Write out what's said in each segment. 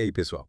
aí, pessoal?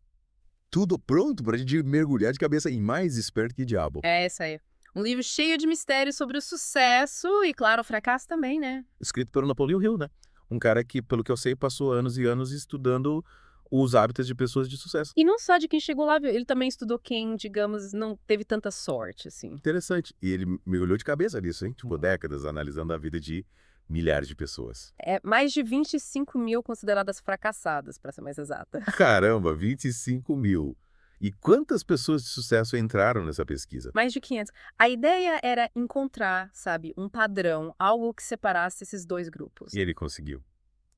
Tudo pronto pra gente mergulhar de cabeça em Mais Esperto que Diabo. É isso aí. Um livro cheio de mistérios sobre o sucesso e, claro, o fracasso também, né? Escrito pelo Napoleon Hill, né? Um cara que, pelo que eu sei, passou anos e anos estudando os hábitos de pessoas de sucesso. E não só de quem chegou lá, viu? Ele também estudou quem, digamos, não teve tanta sorte, assim. Interessante. E ele mergulhou de cabeça nisso, hein? Tipo, décadas analisando a vida de milhares de pessoas. É mais de 25 mil consideradas fracassadas, para ser mais exata. Caramba, 25 mil. E quantas pessoas de sucesso entraram nessa pesquisa? Mais de 500. A ideia era encontrar, sabe, um padrão, algo que separasse esses dois grupos. E ele conseguiu.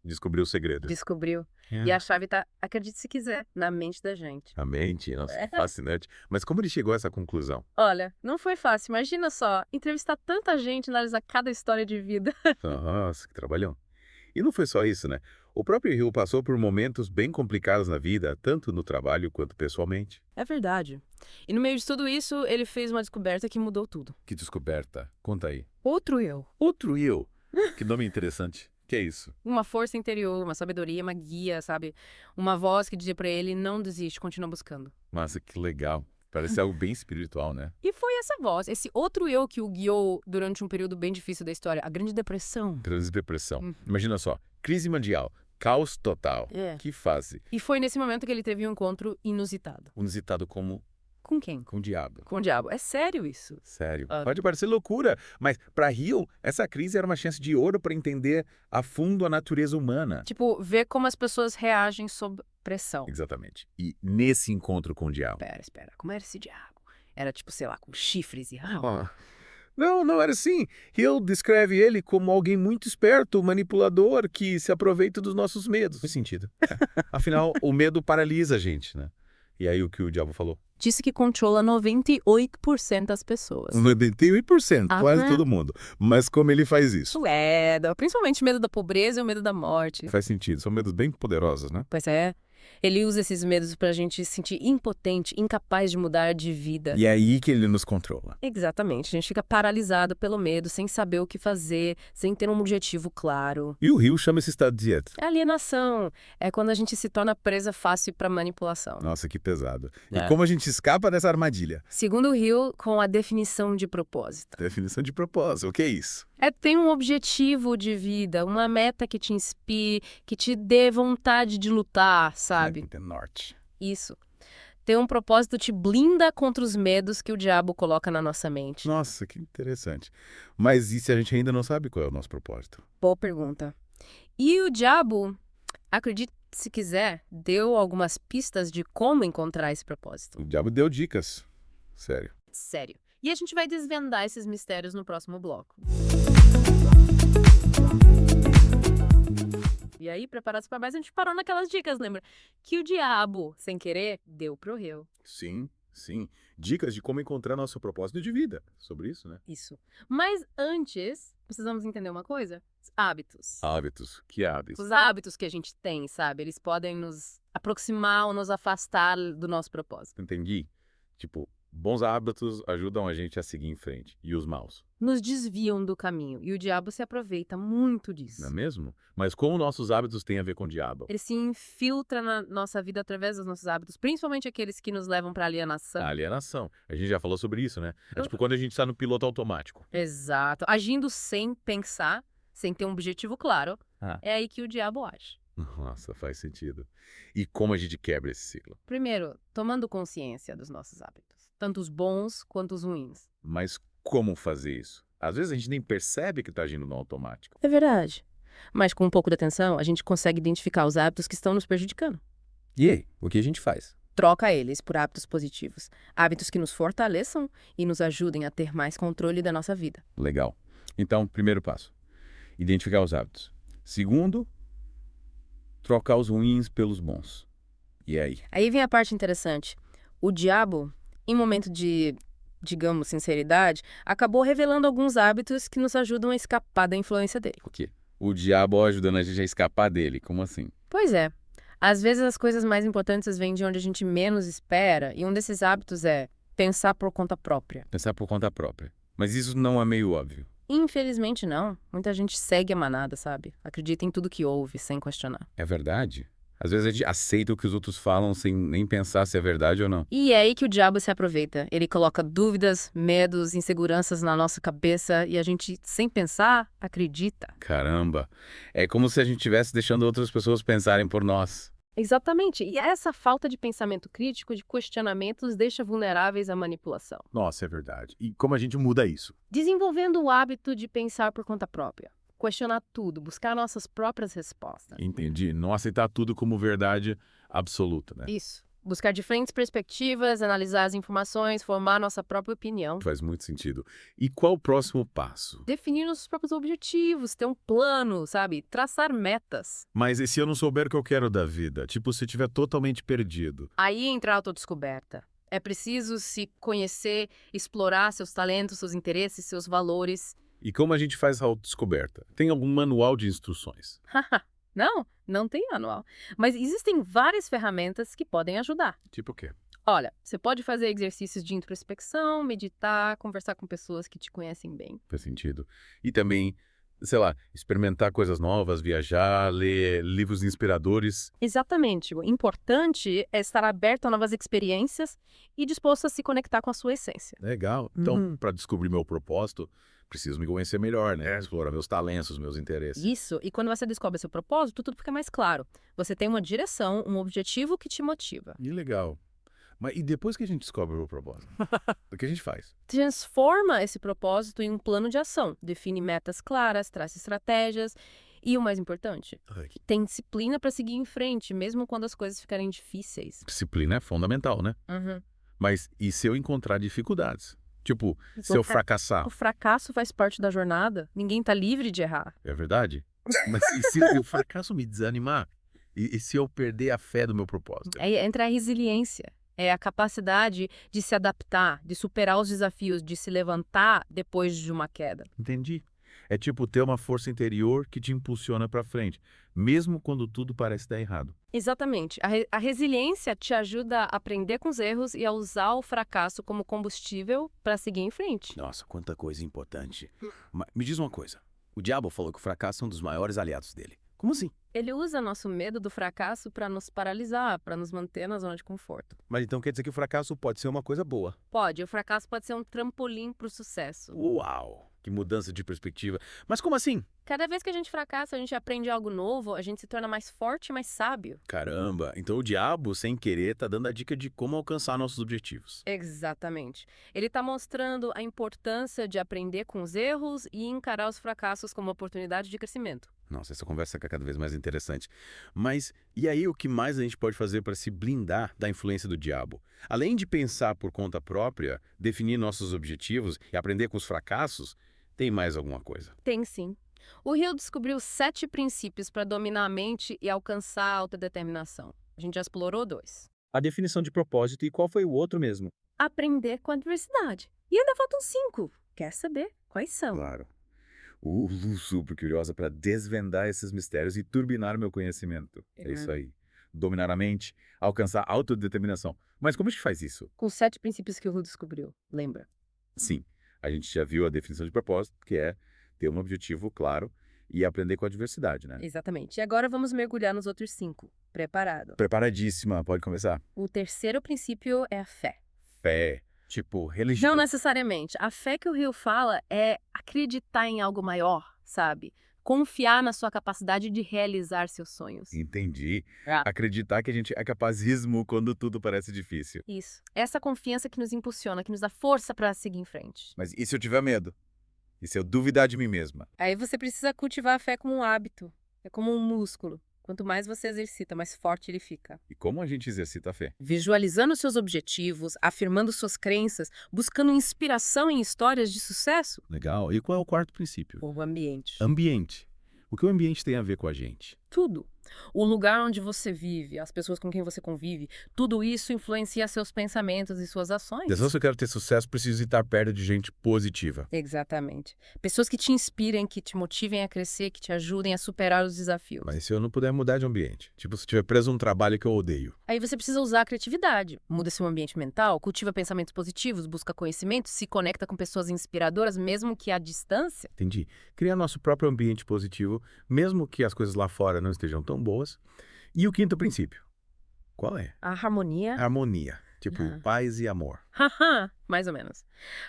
Descobriu o segredo. Descobriu. É. E a chave tá, acredite se quiser, na mente da gente. A mente, nossa, fascinante. Mas como ele chegou a essa conclusão? Olha, não foi fácil. Imagina só, entrevistar tanta gente, analisar cada história de vida. Nossa, que trabalhão. E não foi só isso, né? O próprio Hill passou por momentos bem complicados na vida, tanto no trabalho quanto pessoalmente. É verdade. E no meio de tudo isso, ele fez uma descoberta que mudou tudo. Que descoberta. Conta aí. Outro eu. Outro Hill. Que nome interessante. Que é isso? Uma força interior, uma sabedoria, uma guia, sabe? Uma voz que dizia pra ele, não desiste, continua buscando. Nossa, que legal. Parece algo bem espiritual, né? E foi essa voz, esse outro eu que o guiou durante um período bem difícil da história, a Grande Depressão. Transdepressão. Imagina só. Crise mundial. Caos total. É. Que fase. E foi nesse momento que ele teve um encontro inusitado. Inusitado como Com quem? com o diabo. Com o diabo. É sério isso? Sério. Ah. Pode parecer loucura, mas para Hill, essa crise era uma chance de ouro para entender a fundo a natureza humana. Tipo, ver como as pessoas reagem sob pressão. Exatamente. E nesse encontro com o diabo. Espera. Como era esse diabo? Era tipo, sei lá, com chifres e... Não era assim. Hill descreve ele como alguém muito esperto, manipulador, que se aproveita dos nossos medos. Faz sentido. Afinal, o medo paralisa a gente, né? E aí o que o diabo falou? Disse que controla 98% das pessoas. 98%, quase Aham. todo mundo. Mas como ele faz isso? Principalmente o medo da pobreza e o medo da morte. Faz sentido. São medos bem poderosos, né? Pois é. Ele usa esses medos pra gente se sentir impotente, incapaz de mudar de vida. E é aí que ele nos controla. Exatamente. A gente fica paralisado pelo medo, sem saber o que fazer, sem ter um objetivo claro. E o Hill chama esse estado de dieta. É alienação. É quando a gente se torna presa fácil pra manipulação. Nossa, que pesado. E É. como a gente escapa dessa armadilha? Segundo o Hill, com a definição de propósito. Definição de propósito. O que é isso? É ter um objetivo de vida, uma meta que te inspire, que te dê vontade de lutar, sabe? É, norte. Isso. Ter um propósito te blinda contra os medos que o diabo coloca na nossa mente. Nossa, que interessante. Mas e se a gente ainda não sabe qual é o nosso propósito? Boa pergunta. E o diabo, acredite se quiser, deu algumas pistas de como encontrar esse propósito. O diabo deu dicas. Sério. Sério. E a gente vai desvendar esses mistérios no próximo bloco. E aí, preparados para mais, a gente parou naquelas dicas, lembra? Que o diabo, sem querer, deu pro Hill. Sim. Dicas de como encontrar nosso propósito de vida. Sobre isso, né? Isso. Mas antes, precisamos entender uma coisa? Os hábitos. Hábitos. Que hábitos? Os hábitos que a gente tem, sabe? Eles podem nos aproximar ou nos afastar do nosso propósito. Entendi. Tipo, bons hábitos ajudam a gente a seguir em frente. E os maus? Nos desviam do caminho. E o diabo se aproveita muito disso. Não é mesmo? Mas como nossos hábitos têm a ver com o diabo? Ele se infiltra na nossa vida através dos nossos hábitos, principalmente aqueles que nos levam para alienação. A alienação. A gente já falou sobre isso, né? É tipo quando a gente está no piloto automático. Exato. Agindo sem pensar, sem ter um objetivo claro, é aí que o diabo age. Nossa, faz sentido. E como a gente quebra esse ciclo? Primeiro, tomando consciência dos nossos hábitos, tanto os bons quanto os ruins. Mas como fazer isso? Às vezes a gente nem percebe que está agindo no automático. É verdade. Mas com um pouco de atenção, a gente consegue identificar os hábitos que estão nos prejudicando. E aí, o que a gente faz? Troca eles por hábitos positivos. Hábitos que nos fortaleçam e nos ajudem a ter mais controle da nossa vida. Legal. Então, primeiro passo. Identificar os hábitos. Segundo, trocar os ruins pelos bons. E aí? Aí vem a parte interessante. O diabo, em momento de, digamos, sinceridade, acabou revelando alguns hábitos que nos ajudam a escapar da influência dele. O quê? O diabo ajudando a gente a escapar dele. Como assim? Pois é. Às vezes as coisas mais importantes vêm de onde a gente menos espera, e um desses hábitos é pensar por conta própria. Pensar por conta própria. Mas isso não é meio óbvio. Infelizmente não. Muita gente segue a manada, sabe? Acredita em tudo que ouve, sem questionar. É verdade? Às vezes a gente aceita o que os outros falam sem nem pensar se é verdade ou não. E é aí que o diabo se aproveita. Ele coloca dúvidas, medos, inseguranças na nossa cabeça e a gente, sem pensar, acredita. Caramba, é como se a gente estivesse deixando outras pessoas pensarem por nós. Exatamente. E essa falta de pensamento crítico, de questionamento, nos deixa vulneráveis à manipulação. Nossa, é verdade. E como a gente muda isso? Desenvolvendo o hábito de pensar por conta própria. Questionar tudo, buscar nossas próprias respostas. Entendi. Não aceitar tudo como verdade absoluta, né? Isso. Buscar diferentes perspectivas, analisar as informações, formar nossa própria opinião. Faz muito sentido. E qual o próximo passo? Definir nossos próprios objetivos, ter um plano, sabe? Traçar metas. Mas e se eu não souber o que eu quero da vida? Tipo, se eu estiver totalmente perdido? Aí entra a autodescoberta. É preciso se conhecer, explorar seus talentos, seus interesses, seus valores. E como a gente faz a autodescoberta? Tem algum manual de instruções? Não tem manual. Mas existem várias ferramentas que podem ajudar. Tipo o quê? Olha, você pode fazer exercícios de introspecção, meditar, conversar com pessoas que te conhecem bem. Faz sentido. E também, sei lá, experimentar coisas novas, viajar, ler livros inspiradores. Exatamente. O importante é estar aberto a novas experiências e disposto a se conectar com a sua essência. Legal. Então, para descobrir meu propósito, preciso me conhecer melhor, né? Explorar meus talentos, meus interesses. Isso, e quando você descobre seu propósito, tudo fica mais claro. Você tem uma direção, um objetivo que te motiva. E legal. Mas e depois que a gente descobre o propósito? O que a gente faz? Transforma esse propósito em um plano de ação. Define metas claras, traça estratégias e, o mais importante, tem disciplina para seguir em frente, mesmo quando as coisas ficarem difíceis. Disciplina é fundamental, né? Mas e se eu encontrar dificuldades? Tipo, se eu fracassar? O fracasso faz parte da jornada. Ninguém está livre de errar. É verdade? Mas e se o fracasso me desanimar? E se eu perder a fé do meu propósito? Aí entra a resiliência. É a capacidade de se adaptar, de superar os desafios, de se levantar depois de uma queda. Entendi. É tipo ter uma força interior que te impulsiona para frente, mesmo quando tudo parece dar errado. Exatamente. A resiliência te ajuda a aprender com os erros e a usar o fracasso como combustível para seguir em frente. Nossa, quanta coisa importante. Mas me diz uma coisa. O diabo falou que o fracasso é um dos maiores aliados dele. Como assim? Ele usa nosso medo do fracasso para nos paralisar, para nos manter na zona de conforto. Mas então quer dizer que o fracasso pode ser uma coisa boa. Pode, o fracasso pode ser um trampolim para o sucesso. Uau! Que mudança de perspectiva. Mas como assim? Cada vez que a gente fracassa, a gente aprende algo novo, a gente se torna mais forte e mais sábio. Caramba, então o diabo, sem querer, tá dando a dica de como alcançar nossos objetivos. Exatamente. Ele está mostrando a importância de aprender com os erros e encarar os fracassos como oportunidade de crescimento. Nossa, essa conversa fica cada vez mais interessante. Mas e aí o que mais a gente pode fazer para se blindar da influência do diabo? Além de pensar por conta própria, definir nossos objetivos e aprender com os fracassos, tem mais alguma coisa? Tem sim. O Hill descobriu 7 princípios para dominar a mente e alcançar a autodeterminação. A gente já explorou 2. A definição de propósito e qual foi o outro mesmo? Aprender com a adversidade. E ainda faltam 5. Quer saber quais são? Claro. Lu, super curiosa para desvendar esses mistérios e turbinar meu conhecimento. É isso aí. Dominar a mente, alcançar autodeterminação. Mas como a gente faz isso? Com 7 princípios que o Hill descobriu. Lembra? Sim, a gente já viu a definição de propósito, que é ter um objetivo claro e aprender com a adversidade, né? Exatamente. E agora vamos mergulhar nos outros 5. Preparado? Preparadíssima, pode começar? O terceiro princípio é a fé. Fé, tipo religião. Não necessariamente. A fé que o Hill fala é acreditar em algo maior, sabe? Confiar na sua capacidade de realizar seus sonhos. Entendi. Acreditar que a gente é capazismo quando tudo parece difícil. Isso. Essa confiança que nos impulsiona, que nos dá força para seguir em frente. Mas e se eu tiver medo? E se eu duvidar de mim mesma? Aí você precisa cultivar a fé como um hábito. É como um músculo. Quanto mais você exercita, mais forte ele fica. E como a gente exercita a fé? Visualizando seus objetivos, afirmando suas crenças, buscando inspiração em histórias de sucesso. Legal. E qual é o quarto princípio? O ambiente. Ambiente. O que o ambiente tem a ver com a gente? Tudo. O lugar onde você vive, as pessoas com quem você convive, tudo isso influencia seus pensamentos e suas ações. Então, se eu quero ter sucesso, preciso estar perto de gente positiva. Exatamente. Pessoas que te inspirem, que te motivem a crescer, que te ajudem a superar os desafios. Mas se eu não puder mudar de ambiente? Tipo, se eu estiver preso num trabalho que eu odeio. Aí você precisa usar a criatividade. Muda seu ambiente mental, cultiva pensamentos positivos, busca conhecimento, se conecta com pessoas inspiradoras, mesmo que à distância. Entendi. Criar nosso próprio ambiente positivo, mesmo que as coisas lá fora não estejam tão boas. E o quinto princípio? Qual é? A harmonia. Harmonia. Tipo, paz e amor. Haha, mais ou menos.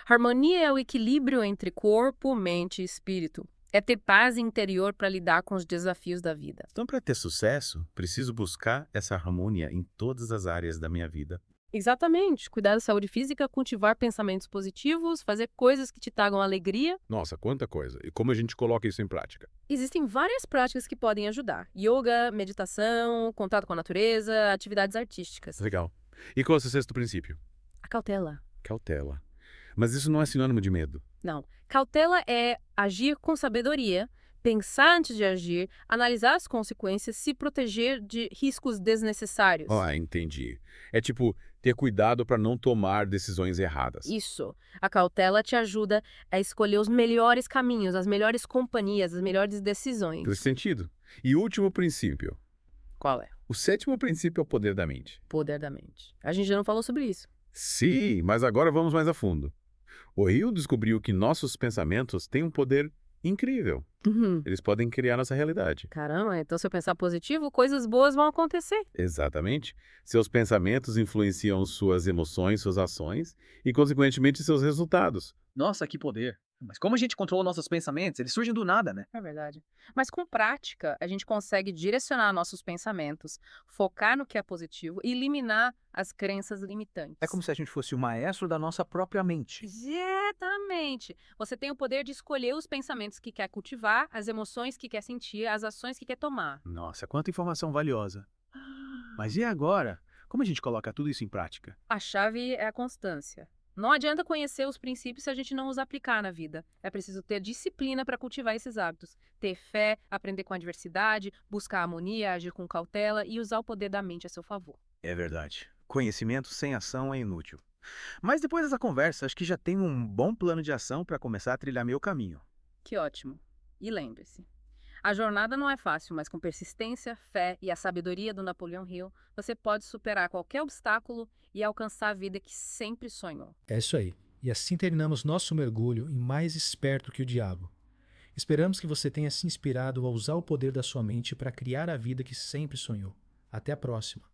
Harmonia é o equilíbrio entre corpo, mente e espírito. É ter paz interior para lidar com os desafios da vida. Então, para ter sucesso, preciso buscar essa harmonia em todas as áreas da minha vida. Exatamente. Cuidar da saúde física, cultivar pensamentos positivos, fazer coisas que te tragam alegria. Nossa, quanta coisa. E como a gente coloca isso em prática? Existem várias práticas que podem ajudar. Yoga, meditação, contato com a natureza, atividades artísticas. Legal. E qual é o seu sexto princípio? A cautela. Cautela. Mas isso não é sinônimo de medo. Não. Cautela é agir com sabedoria, pensar antes de agir, analisar as consequências, se proteger de riscos desnecessários. Entendi. É tipo, ter cuidado para não tomar decisões erradas. Isso. A cautela te ajuda a escolher os melhores caminhos, as melhores companhias, as melhores decisões. Faz sentido. E último princípio. Qual é? O sétimo princípio é o poder da mente. Poder da mente. A gente já não falou sobre isso. Sim, mas agora vamos mais a fundo. O Hill descobriu que nossos pensamentos têm um poder incrível. Eles podem criar nossa realidade. Caramba, então se eu pensar positivo, coisas boas vão acontecer. Exatamente. Seus pensamentos influenciam suas emoções, suas ações e, consequentemente, seus resultados. Nossa, que poder. Mas como a gente controla nossos pensamentos? Eles surgem do nada, né? É verdade. Mas com prática, a gente consegue direcionar nossos pensamentos, focar no que é positivo e eliminar as crenças limitantes. É como se a gente fosse o maestro da nossa própria mente. Exatamente. Você tem o poder de escolher os pensamentos que quer cultivar, as emoções que quer sentir, as ações que quer tomar. Nossa, quanta informação valiosa. Mas e agora? Como a gente coloca tudo isso em prática? A chave é a constância. Não adianta conhecer os princípios se a gente não os aplicar na vida. É preciso ter disciplina para cultivar esses hábitos. Ter fé, aprender com a adversidade, buscar harmonia, agir com cautela e usar o poder da mente a seu favor. É verdade. Conhecimento sem ação é inútil. Mas depois dessa conversa, acho que já tenho um bom plano de ação para começar a trilhar meu caminho. Que ótimo. E lembre-se, a jornada não é fácil, mas com persistência, fé e a sabedoria do Napoleão Hill, você pode superar qualquer obstáculo e alcançar a vida que sempre sonhou. É isso aí. E assim terminamos nosso mergulho em Mais Esperto que o Diabo. Esperamos que você tenha se inspirado a usar o poder da sua mente para criar a vida que sempre sonhou. Até a próxima.